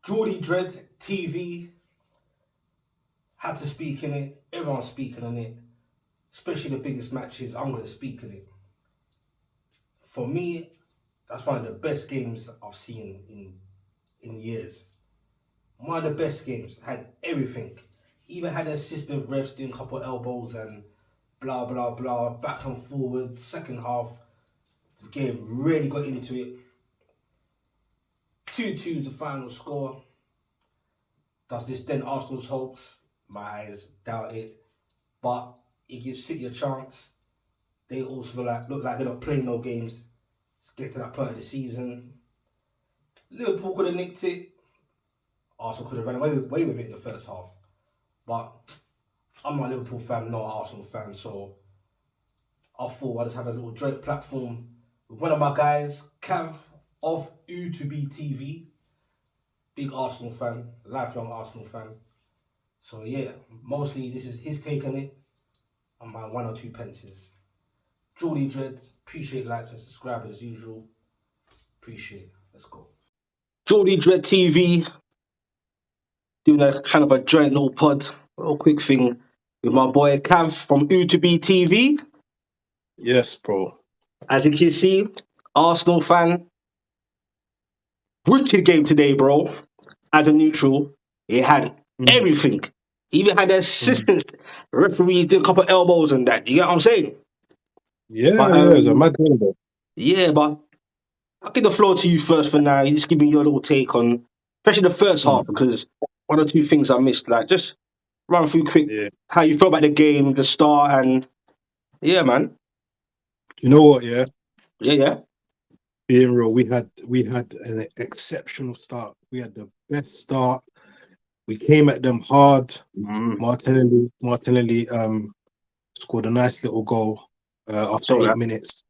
Geordie Dread TV had to speak in it. Everyone's speaking on it, especially the biggest matches. I'm going to speak in it. For me, that's one of the best games I've seen in years. One of the best games. Had everything. Even had assistant refs doing a couple of elbows and blah blah blah, back and forward. Second half, the game really got into it. 2-2 the final score. Does this dent Arsenal's hopes? My eyes doubt it. But it gives City a chance. They also look like they're not playing no games. Let's get to that part of the season. Liverpool could have nicked it. Arsenal could have run away with it in the first half. But I'm not a Liverpool fan, not an Arsenal fan, so I thought I'd just have a little joint platform with one of my guys, Cav of U2B TV. Big Arsenal fan, lifelong Arsenal fan. So yeah, mostly this is his take on it and my 1 or 2 pences. Geordie Dread, appreciate likes and subscribe as usual. Appreciate it. Let's go. Geordie Dread TV, doing a kind of a joint little pod, a little quick thing with my boy Cav from U2B TV. Yes, bro. As you can see, Arsenal fan. Wicked game today, bro. As a neutral, it had everything. Even had the assistant referee did a couple of elbows and that. You get what I'm saying? Yeah, But, it was a mad game, bro. Yeah, but I'll give the floor to you first for now. You just give me your little take on, especially the first half, because 1 or 2 things I missed. Like, just run through quick how you felt about the game, the start, and yeah, man. You know what? Yeah. Yeah. Being real, we had an exceptional start. We had the best start. We came at them hard. Martinelli scored a nice little goal after 8 minutes.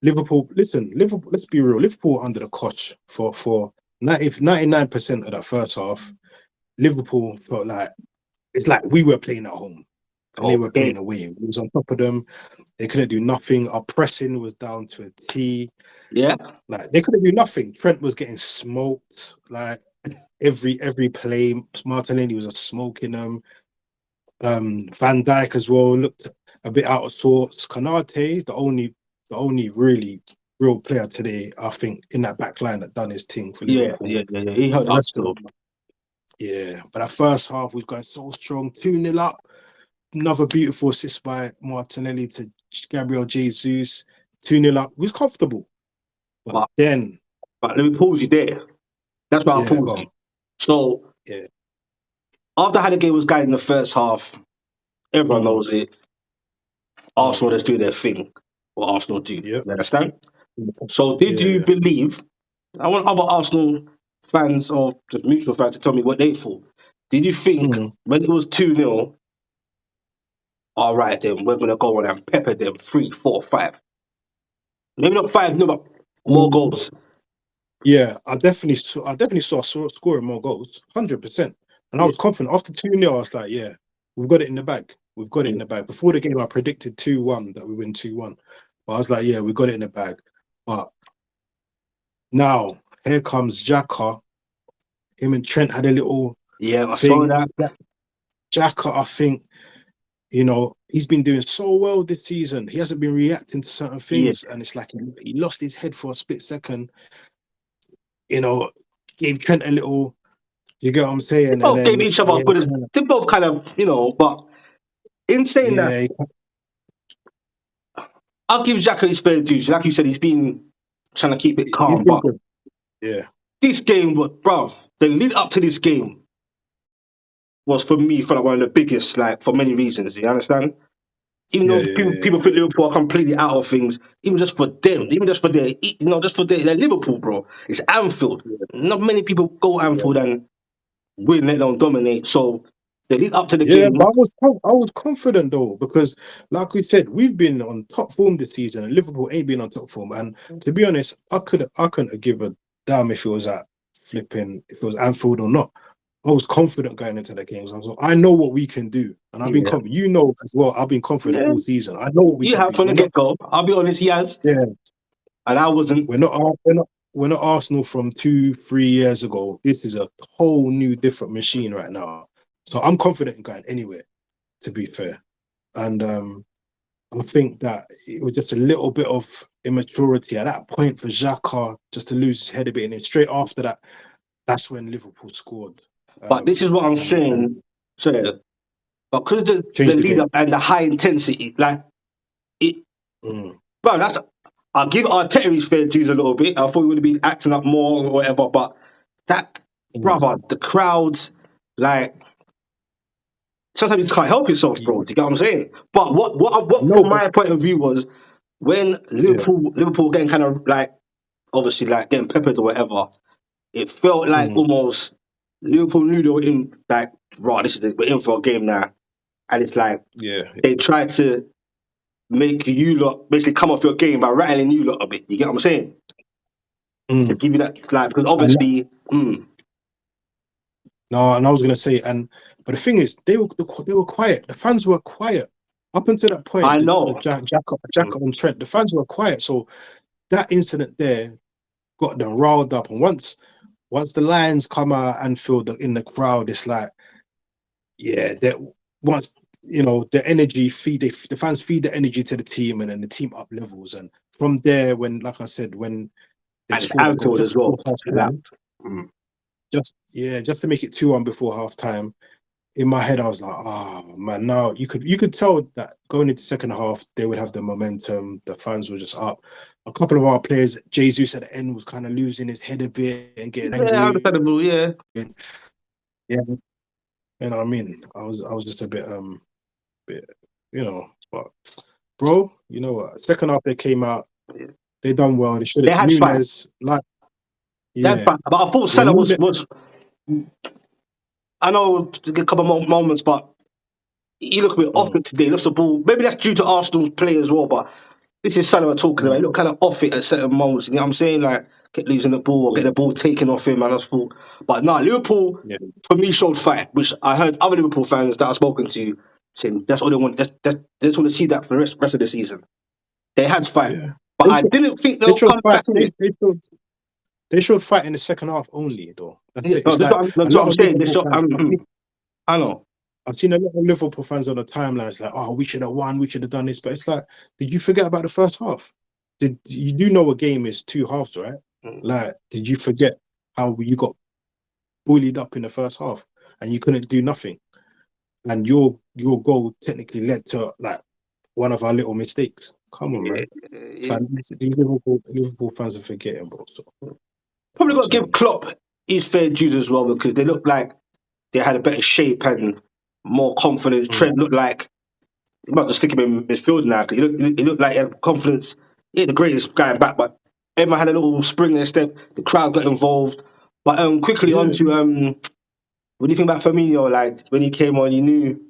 Liverpool, let's be real. Liverpool under the cosh for 99% of that first half. Liverpool felt like it's like we were playing at home and they were playing away. It was on top of them. They couldn't do nothing. Our pressing was down to a T. Yeah. Like they couldn't do nothing. Trent was getting smoked. Like every play, Martinelli was smoking them. Van Dijk as well looked a bit out of sorts. Konate, the only really real player today, I think, in that back line that done his thing for Liverpool. Yeah. He held up still. Yeah, but that first half was going so strong. 2-0 up. Another beautiful assist by Martinelli to Gabriel Jesus. 2-0 up. We was comfortable. But let me pause you there. That's why I paused you. So, after how the game was going in the first half, everyone knows it. Arsenal just do their thing. What Arsenal do. You understand? So, did you believe, I want other Arsenal fans or just mutual fans to tell me what they thought. Did you think when it was 2-0, all right, then we're going to go on and pepper them 3, 4, 5? Maybe not 5, no, but more goals. Yeah, I definitely saw scoring more goals, 100%. And I was confident. After 2-0, I was like, yeah, we've got it in the bag. We've got it in the bag. Before the game, I predicted 2-1, that we win 2-1. But I was like, yeah, we got it in the bag. But now, here comes Xhaka. Him and Trent had a little thing. Xhaka, I think, he's been doing so well this season. He hasn't been reacting to certain things. And it's like he lost his head for a split second. Gave Trent a little, you get what I'm saying? They both gave each other they both kind of, but in saying that, I'll give Xhaka his fair dues. Like you said, he's been trying to keep it calm. But this game, bruv, the lead up to this game was, for me, one of the biggest, for many reasons. You understand? Even though people think Liverpool are completely out of things, even just for them, just for their Liverpool, bro. It's Anfield. Not many people go Anfield and win, let alone dominate. So they lead up to the game. But I was confident though, because like we said, we've been on top form this season, and Liverpool ain't been on top form. And to be honest, I couldn't give a damn if it was Anfield or not. I was confident going into the games. I know what we can do, and I've been confident. As well. I've been confident all season. I know what we can do. You have from the get go. I'll be honest, he has. Yeah, and I wasn't. We're not we're not Arsenal from 2-3 years ago. This is a whole new different machine right now. So I'm confident in going anywhere, to be fair. And I think that it was just a little bit of immaturity at that point for Xhaka just to lose his head a bit. And then straight after that, that's when Liverpool scored. But this is what I'm And saying. So, because the changed the lead game. up and the high intensity, like it, Mm, bro. I'll give Arteta his fair dues a little bit. I thought he would have been acting up more or whatever, but that, mm. brother, the crowds, like sometimes you just can't help yourself, bro. Do you get what I'm saying? But what No, from but my point of view was when yeah. Liverpool getting kind of like obviously like getting peppered or whatever. It felt like Mm, almost Liverpool knew they were in like, right, we're in for a game now, and it's like yeah. they tried to make you lot basically come off your game by rattling you lot a bit. You get what I'm saying? To Mm. give you that, like, because And obviously, no, and I was gonna say, but the thing is, they were quiet. The fans were quiet up until that I point. The know. Jack on Trent, the fans were quiet. So that incident there got them riled up. And once the Lions come out and feel in the crowd, it's like, yeah, that once the energy the fans feed the energy to the team, and then the team up levels. And from there, when like I said, when they And it's scored that goal Anfield just as well. before half Like, time, just to make it 2-1 before half time. In my head, I was like, oh man, now you could tell that going into second half, they would have the momentum, the fans were just up. A couple of our players, Jesus at the end was kind of losing his head a bit and getting yeah, angry. understandable. Yeah, And, yeah, you know what I mean? I was just a bit, but bro, you know what? Second half they came out, they done well. They should they have had fight. Nunes, like, They had yeah. fight. But I thought When Salah was Nunes, was. I know a couple of moments, but he looked a bit off mm, it today. He lost the ball. Maybe that's due to Arsenal's play as well, but this is Salah we're talking about. He mm, looked kind of off it at certain moments. You know what I'm saying? Like, kept losing the ball or yeah, getting the ball taken off him. And I just thought, but no, Liverpool yeah, for me showed fight, which I heard other Liverpool fans that I've spoken to saying that's all they want. They just want to see that for the rest of the season. They had fight, yeah. but They I showed, didn't think they they'll showed come fight. back in They, it. they showed They showed fight in the second half only, though. That's it. No, It's like that's a what lot I'm of saying. They Liverpool show, fans. I know. I've seen a lot of Liverpool fans on the timeline. It's like, oh, we should have won. We should have done this. But it's like, did you forget about the first half? Did you do know a game is two halves, right? Like, did you forget how you got bullied up in the first half and you couldn't do nothing? And your goal technically led to like one of our little mistakes. Come on, Yeah, man. It's yeah. like these Liverpool fans are forgetting, bro. So Probably I'm got to give saying, Klopp his fair dues as well because they look like they had a better shape and more confidence. mm, Trent looked like you might just stick him in midfield now because he looked like he had confidence. He ain't the greatest guy back, but everyone had a little spring in their step. The crowd got involved. But quickly on yeah, to what do you think about Firmino? Like when he came on, you knew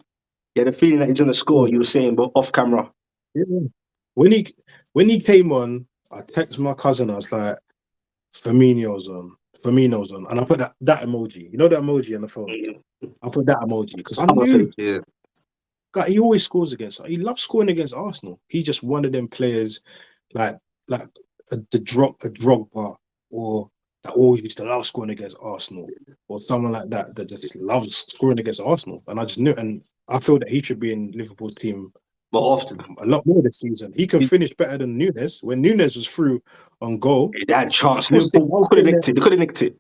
you had a feeling that he's gonna score. bro. You were saying, but off camera. Yeah. When he came on, I texted my cousin. I was like, "Firmino's on, Firmino's on," and I put that emoji. You know that emoji on the phone. I put that emoji because I Other knew, face, yeah. God, he always scores against. He loves scoring against Arsenal. He just one of them players, like like a Drogba, or that always used to love scoring against Arsenal, or someone like that that just loves scoring against Arsenal. And I just knew, and I feel that he should be in Liverpool's team But often a lot more this season. He could finish better than Nunes. When Nunes was through on goal, they had a chance. I was sitting, Liverpool I was could have sitting there. nicked it. They could have nicked it.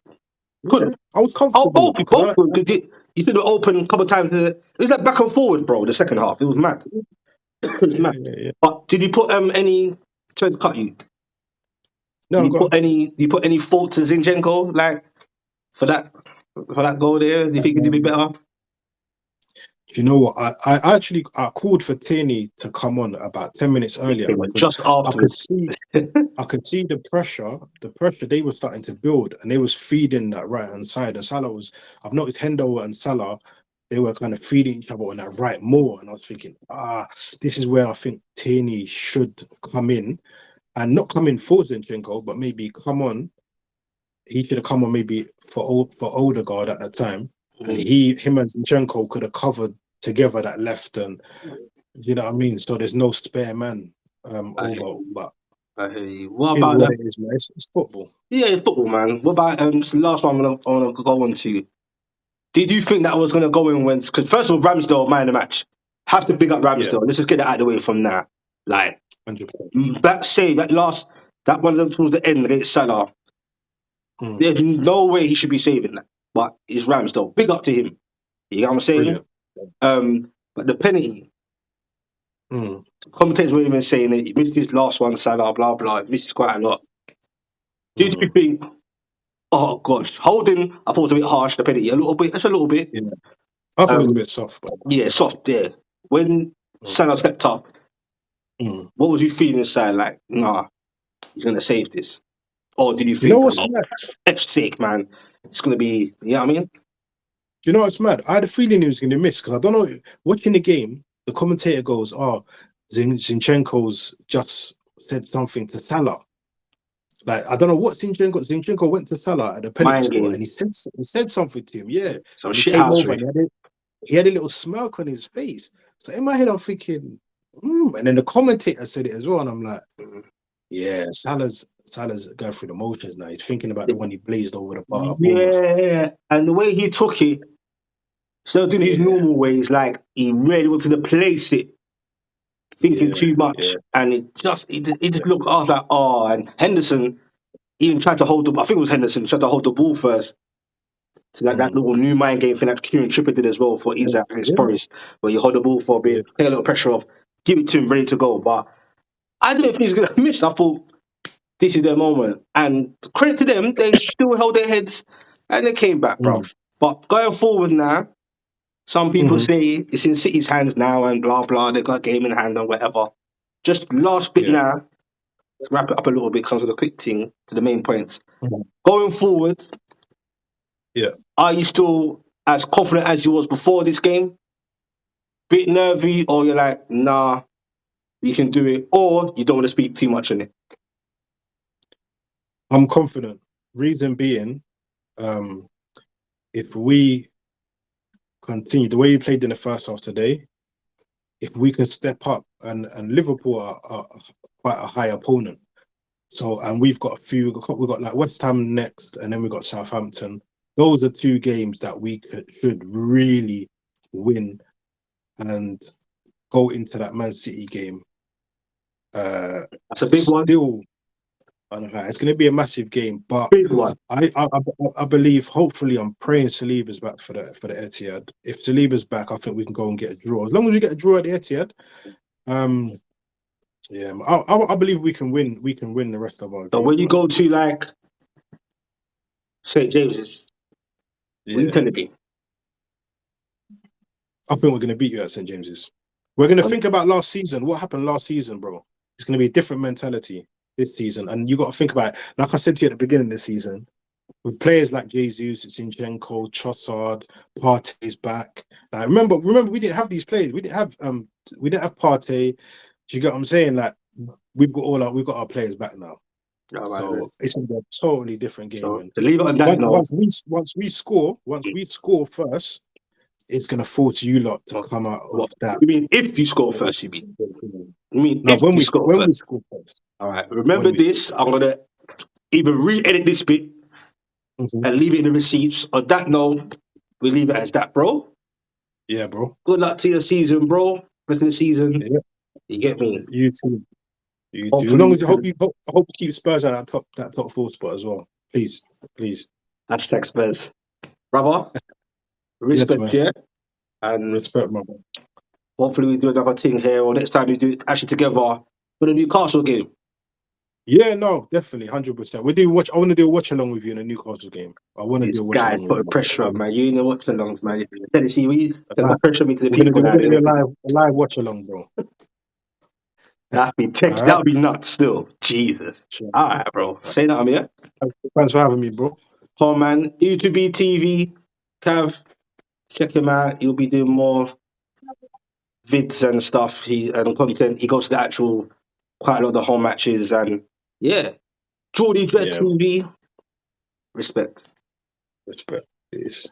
Yeah, Could. I was Oh, comfortable both, because both. You should have opened a couple of times. It was like back and forward, bro. The second half, it was mad. It was mad. yeah. But did you put any? Sorry to cut you. No, go on. Did you put any fault to Zinchenko like for that goal there? Do you think he did be better? Do you know what? I actually I called for Tierney to come on about 10 minutes He earlier came on because just I could afterwards. see I could see the pressure they were starting to build, and they was feeding that right hand side. And Salah was, I've noticed Hendo and Salah, they were kind of feeding each other on that right more. And I was thinking, this is where I think Tierney should come in, and not come in for Zinchenko, but maybe come on. He should have come on maybe for Odegaard at that time, and Mm. him and Zinchenko could have covered together that left, and you know what I mean. So there's no spare man I hear over, you. but I hear you. What It is about what it is, man. It's football. yeah, it's football, man. What about just the last one I wanna go on to? Did you think that was gonna go in when? Because first of all, Ramsdale man of the match. Have to big up Yeah, Ramsdale. Let's just get that out of the way from now. Like 100%. that one of them towards the end against Salah. Mm, There's no way he should be saving that. But it's Ramsdale. Big up to him. You know what I'm saying? brilliant. But the penalty, Mm, commentators were even saying that he missed his last one, Salah, blah blah. He missed quite a lot. Did you mm, think? Oh gosh, holding. I thought it was a bit harsh. The penalty, a little bit. Just a little bit. yeah. I thought it was a Um, bit soft, but yeah, soft there. When mm, Salah stepped up, mm. what was you feeling inside? Like, nah, he's gonna save this, or did you You know think, what's oh, mad? F's sake, man, it's gonna be? You know what I mean? Do you know what's mad? I had a feeling he was going to miss because I don't know. Watching the game, the commentator goes, "Oh, Zinchenko's just said something to Salah." Like I don't know what Zinchenko. Zinchenko went to Salah at the penalty Mind spot and games, he said something to him. Yeah, some and he shit came over housery. and he had a little smirk on his face. So in my head, I'm thinking, and then the commentator said it as well, and I'm like, yeah, Salah's going through the motions now. He's thinking about the one he blazed over the bar at Bournemouth. Yeah, and the way he took it, instead of doing his Yeah, normal ways, like he really wanted to place it, thinking yeah, too yeah, much, and it just looked. I was like, oh, and Henderson even tried to hold the. I think it was Henderson tried to hold the ball first. So that mm, little new mind game thing that Kieran Trippier did as well for Isaac against yeah, Forest, where you hold the ball for a yeah. bit, take a little pressure off, give it to him ready to go. But I didn't think he was going to miss. I thought this is their moment. And credit to them, they still held their heads and they came back, bro. Mm, But going forward now, some people hmm say it's in City's hands now and blah, blah, they got a game in hand and whatever. Just last bit yeah, now, let's wrap it up a little bit because of the quick thing to the main points. mhm, Going forward, yeah. are you still as confident as you was before this game? Bit nervy, or you're like, nah, we can do it, or you don't want to speak too much on it? I'm confident. Reason being, if we continue the way you played in the first half today, if we can step up and Liverpool are quite a high opponent. So and we've got we've got like West Ham next, and then we've got Southampton. Those are two games that should really win and go into that Man City game. That's a big one. Still, I don't know, it's going to be a massive game, but Big one. I believe. Hopefully, I'm praying Saliba's back for the Etihad. If Saliba's back, I think we can go and get a draw. As long as we get a draw at the Etihad, yeah, I believe we can win. We can win the rest of our So games, when you man. go to like St. James's, what you Yeah, telling me? I think we're going to beat you at St James's. We're going to think about last season. What happened last season, bro? It's going to be a different mentality this season, and you got to think about it. Like I said to you at the beginning of the season, with players like Jesus, Zinchenko, Trossard, Partey's back. Like, remember, we didn't have these players. We didn't have Partey. Do you get what I'm saying? Like we've got our players back now. All right, So then. it's gonna be a totally different game. So And to leave it on that note, once we score first, it's gonna force you lot to come out of what that. you mean if you score first, you mean? You mean No, if you score when first? we score first, All right. when Remember we this. I'm gonna either re-edit this bit Mhm. and leave it in the receipts. On that note, we leave it as that, bro. Yeah, bro. Good luck to your season, bro. Rest of the season. Yeah, You get me? you too. You too. As Hopefully long we as can I hope you keep Spurs at that top four spot as well. Please, please. hashtag Spurs. Brother, Yes, respect, man. yeah? And Respect, my man. hopefully we do another thing here, or next time we do it actually together for the Newcastle game. Yeah, no, definitely, 100%. We do watch. I want to do a watch along with you in a Newcastle game. I want to This do a watch guy along with putting you. pressure on, man. You know what the longs, man. Tennessee, we gonna Alright. pressure me to the We're people now. gonna do a live watch along, bro. All That right. would be nuts still. Jesus. Sure. All right, bro. Say that, yeah. Thanks for having me, bro. Come on, man. YouTube TV, Cav, check him out. He'll be doing more vids and stuff. And content. He goes to the actual quite a lot of the home matches and yeah. Geordie Dread Yeah, TV. Respect. respect. Peace.